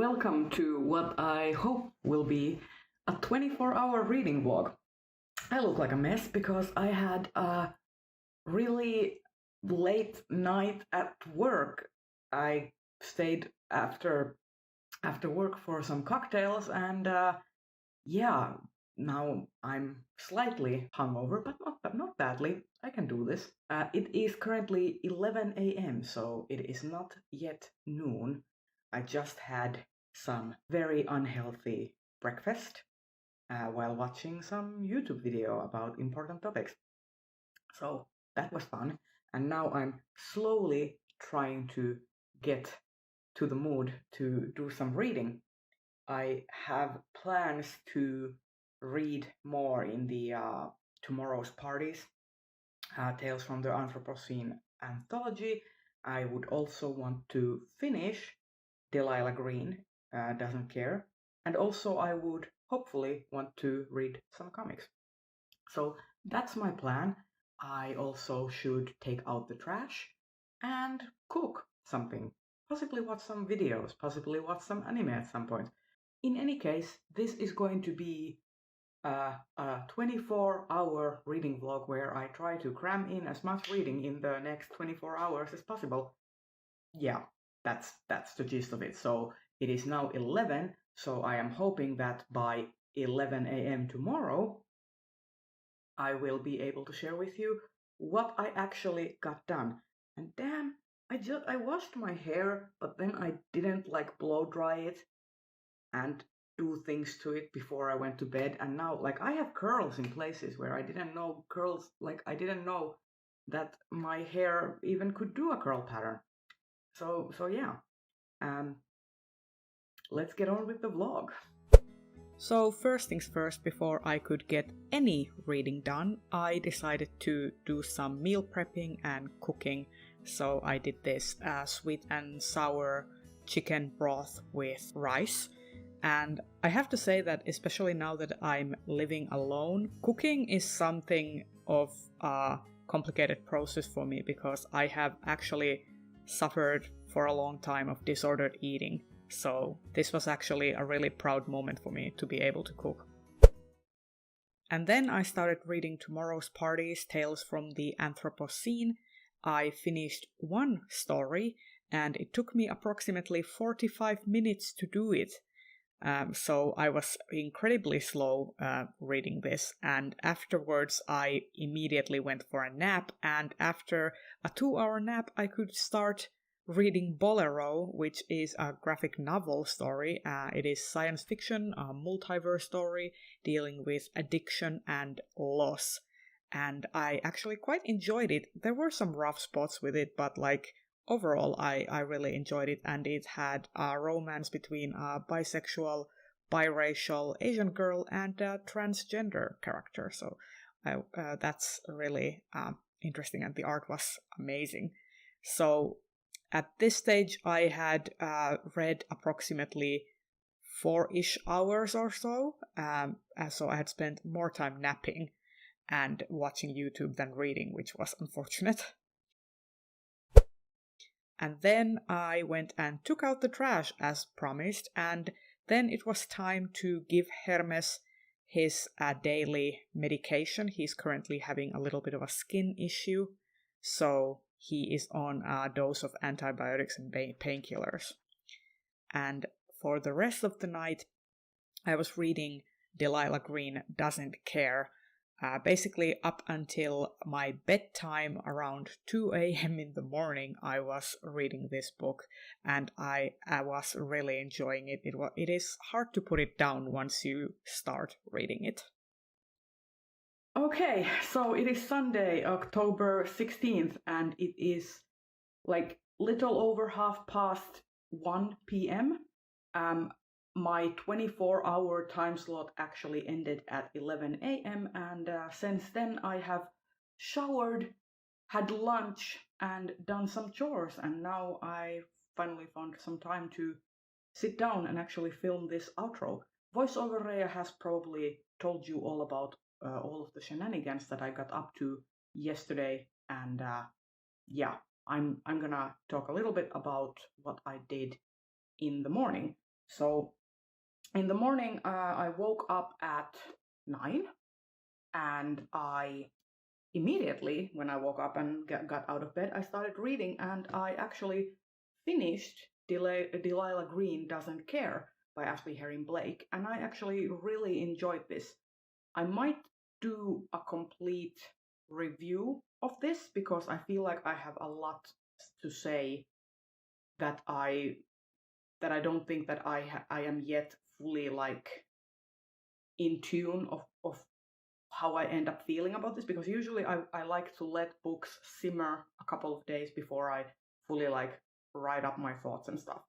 welcome to what I hope will be a 24-hour reading vlog. I look like a mess because I had a really late night at work. I stayed after work for some cocktails and yeah, now I'm slightly hungover, but not badly. I can do this. It is currently 11 a.m., so it is not yet noon. I just had some very unhealthy breakfast while watching some YouTube video about important topics. So that was fun. And now I'm slowly trying to get to the mood to do some reading. I have plans to read more in the tomorrow's parties, Tales from the Anthropocene anthology. I would also want to finish Delilah Green, Doesn't Care, and also I would hopefully want to read some comics. So that's my plan. I also should take out the trash and cook something, possibly watch some videos, possibly watch some anime at some point. In any case, this is going to be a 24-hour reading vlog where I try to cram in as much reading in the next 24 hours as possible. Yeah, that's the gist of it. So it is now 11, so I am hoping that by 11 a.m. tomorrow, I will be able to share with you what I actually got done. And damn, I washed my hair, but then I didn't blow dry it and do things to it before I went to bed. And now I have curls in places where I didn't know curls, I didn't know that my hair even could do a curl pattern. So yeah. Let's get on with the vlog. So first things first, before I could get any reading done, I decided to do some meal prepping and cooking. So I did this sweet and sour chicken broth with rice. And I have to say that especially now that I'm living alone, cooking is something of a complicated process for me because I have actually suffered for a long time of disordered eating. So this was actually a really proud moment for me to be able to cook. And then I started reading tomorrow's parties, Tales from the Anthropocene. I finished one story and it took me approximately 45 minutes to do it. So I was incredibly slow reading this, and afterwards I immediately went for a nap, and after a 2-hour nap I could start reading Bolero, which is a graphic novel story. It is science fiction, a multiverse story dealing with addiction and loss, and I actually quite enjoyed it. There were some rough spots with it, but overall, I really enjoyed it, and it had a romance between a bisexual, biracial Asian girl and a transgender character. So that's really interesting, and the art was amazing. So at this stage, I had read approximately 4-ish hours or so. So I had spent more time napping and watching YouTube than reading, which was unfortunate. And then I went and took out the trash as promised, and then it was time to give Hermes his daily medication. He's currently having a little bit of a skin issue, so he is on a dose of antibiotics and painkillers. And for the rest of the night, I was reading Delilah Green Doesn't Care. Basically, up until my bedtime around 2 a.m. in the morning, I was reading this book, and I was really enjoying it. It is hard to put it down once you start reading it. Okay, so it is Sunday, October 16th, and it is little over 1:30 p.m. My 24-hour time slot actually ended at 11 a.m. and since then I have showered, had lunch, and done some chores, and now I finally found some time to sit down and actually film this outro. VoiceOver Rhea has probably told you all about all of the shenanigans that I got up to yesterday, and yeah, I'm gonna talk a little bit about what I did in the morning. So in the morning, I woke up at 9, and I immediately, when I woke up and got out of bed, I started reading, and I actually finished Delilah Green Doesn't Care by Ashley Herring Blake, and I actually really enjoyed this. I might do a complete review of this because I feel like I have a lot to say that I don't think that I am yet fully like in tune of how I end up feeling about this, because usually I like to let books simmer a couple of days before I fully like write up my thoughts and stuff.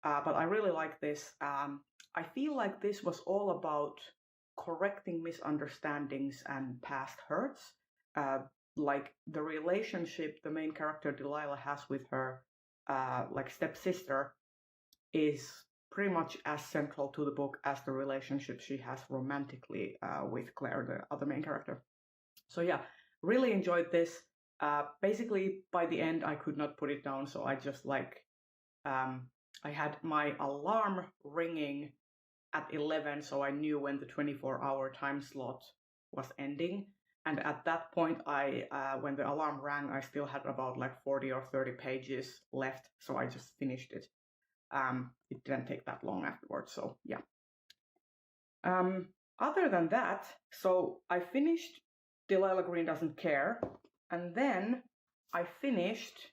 But I really like this. I feel like this was all about correcting misunderstandings and past hurts. Like the relationship the main character Delilah has with her like stepsister is pretty much as central to the book as the relationship she has romantically with Claire, the other main character. So yeah, really enjoyed this. Basically, by the end, I could not put it down, so I just like I had my alarm ringing at 11, so I knew when the 24-hour time slot was ending. And at that point, when the alarm rang, I still had about like 40 or 30 pages left, so I just finished it. It didn't take that long afterwards, so yeah. Other than that, so I finished Delilah Green Doesn't Care, and then I finished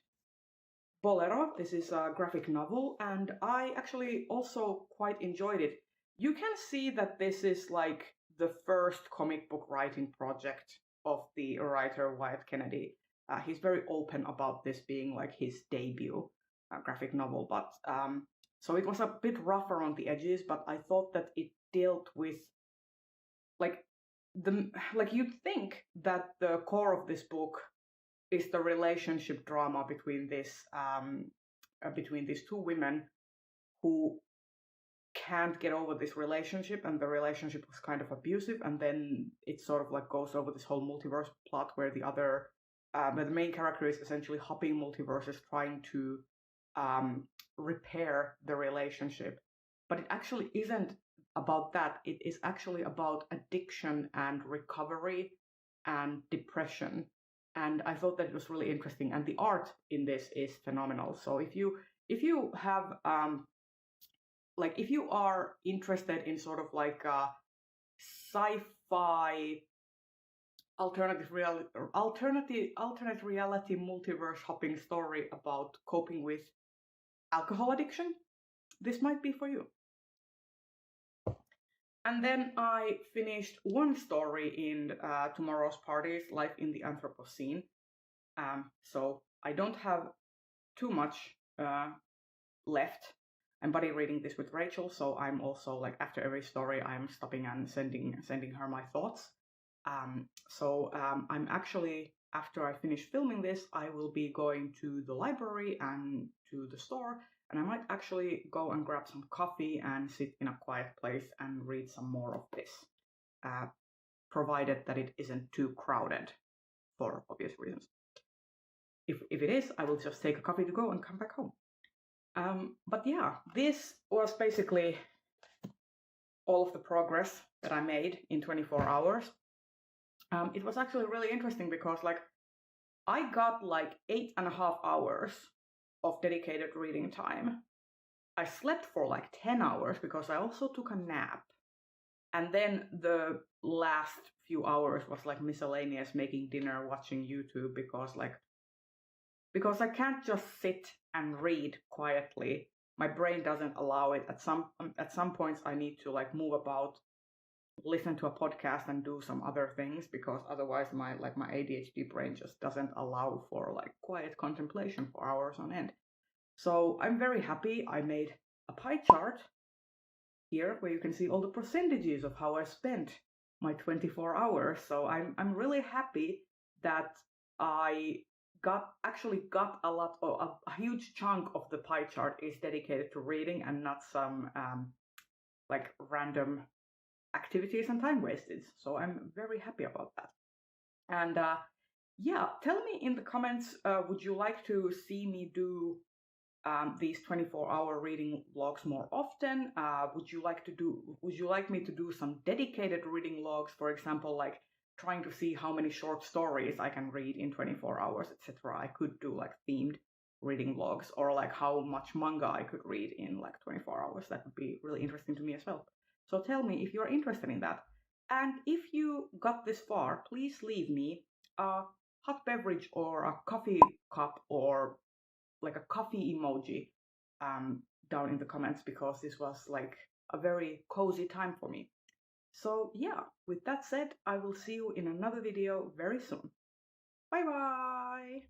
Bolero. This is a graphic novel, and I actually also quite enjoyed it. You can see that this is like the first comic book writing project of the writer Wyatt Kennedy. He's very open about this being like his debut graphic novel, but so it was a bit rougher on the edges, but I thought that it dealt with like you'd think that the core of this book is the relationship drama between these two women who can't get over this relationship, and the relationship was kind of abusive, and then it sort of like goes over this whole multiverse plot where the main character is essentially hopping multiverses trying to repair the relationship. But it actually isn't about that. It is actually about addiction and recovery and depression. And I thought that it was really interesting, and the art in this is phenomenal. So if you have like if you are interested in sort of like a sci-fi alternate reality multiverse hopping story about coping with alcohol addiction, this might be for you. And then I finished one story in Tomorrow's Parties, Life in the Anthropocene. So I don't have too much left. I'm buddy reading this with Rachel, so I'm also like after every story I'm stopping and sending her my thoughts. So I'm actually, after I finish filming this, I will be going to the library and to the store, and I might actually go and grab some coffee and sit in a quiet place and read some more of this, provided that it isn't too crowded, for obvious reasons. If it is, I will just take a coffee to go and come back home. But yeah, this was basically all of the progress that I made in 24 hours. It was actually really interesting because like I got like 8.5 hours of dedicated reading time. I slept for like 10 hours because I also took a nap. And then the last few hours was like miscellaneous, making dinner, watching YouTube, because I can't just sit and read quietly. My brain doesn't allow it. At some points I need to like move about, listen to a podcast and do some other things, because otherwise my ADHD brain just doesn't allow for like quiet contemplation for hours on end. So I'm very happy I made a pie chart here where you can see all the percentages of how I spent my 24 hours. So I'm really happy that I actually got a lot of a huge chunk of the pie chart is dedicated to reading and not some like random activities and time wasted. So I'm very happy about that. And yeah, tell me in the comments, would you like to see me do these 24-hour reading vlogs more often? Would you like me to do some dedicated reading vlogs, for example, like trying to see how many short stories I can read in 24 hours, etc. I could do like themed reading vlogs, or like how much manga I could read in like 24 hours. That would be really interesting to me as well. So tell me if you're interested in that. And if you got this far, please leave me a hot beverage or a coffee cup or like a coffee emoji down in the comments, because this was like a very cozy time for me. So yeah, with that said, I will see you in another video very soon. Bye bye!